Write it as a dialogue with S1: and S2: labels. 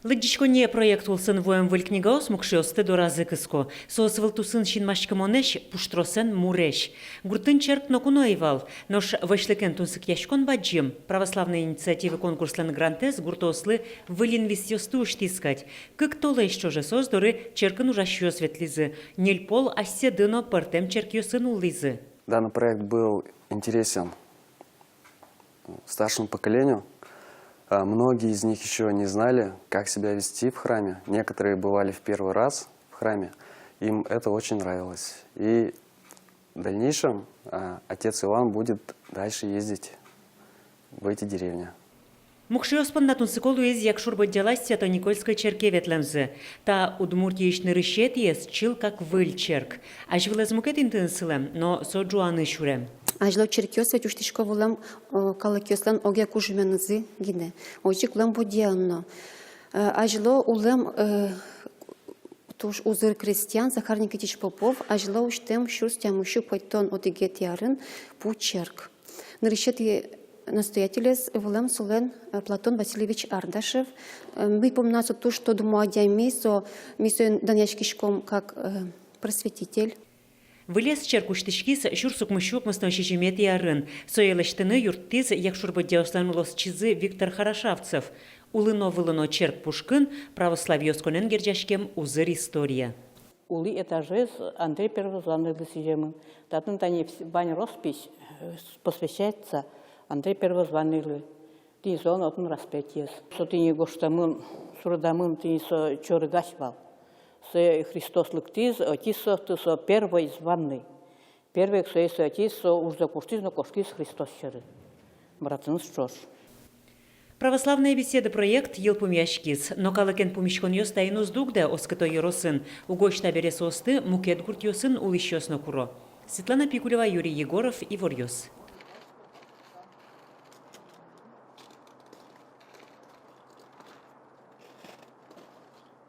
S1: Лыгдичконе проект улсын воем вылькнигаос мукшиосты доразыкыско. Соосвыл тусын шинмашкамонеш пуштросен муреш. Гуртын черк нокуноевал. Нош вышлыкен тунсык яшкон баджим. Православные инициативы конкурслен грантес гуртослы вылинвестиосту уштискать. Как толы еще же создоры черкан ужащу светлизы. Нельпол асседыно партем черкиосын улизы.
S2: Данный проект был интересен старшему поколению. Многие из них еще не знали, как себя вести в храме. Некоторые бывали в первый раз в храме. Им это очень нравилось. И в дальнейшем отец Иван будет дальше ездить в эти деревни.
S1: Мукшиоспан на тунсиколу из якшурба делась то Никольской черке ветлемзе. Та удмуртиечный решет есть чил как выль черк. Аж вылазмукет интенсилем, но соджуаны шурем.
S3: Ажло черкиос ведь уштишко волам калакиослан огя кужменызы гине. Очик улам будианно. Ажло улам туш узыр крестьян Захар Никитич Попов. Ажло уштем шурстям ущу пойтон одигет ярын пу черк. Нарешет настоятелес волам сулен Платон Васильевич Ардашев. Мы помним то, что думаю, мисо Даняшкишком как просветитель.
S1: Вылез черкуштышкис шурсук мышук мосточичемет ярын. Соелыштыны юрттиз якшурба деосланулос чизы Виктор Хорошавцев. Улыно-вылыно черк пушкын православиосконен герджашкем узыр история.
S4: Улы этажез Андрей Первозванный сижемын. Татын тани бань роспись посвящается Андрей Первозванный. Тизон отын распятиес. Сотыни гоштамын, сурадамын тинисо чорыгашвал. Христос лыктиз, отисо тысо первый званный. Первый ксоесо отисо уж закуштиз, но кошкиз Христос чары. Братын шош.
S1: Православная беседа проект ел пумяшкиз, но калыкен пумишкон йос тайнус дугда оското еросын, угощта бересосты мукет гурт йосын улищосно куро. Светлана Пикулева, Юрий Егоров, Ивор Йос.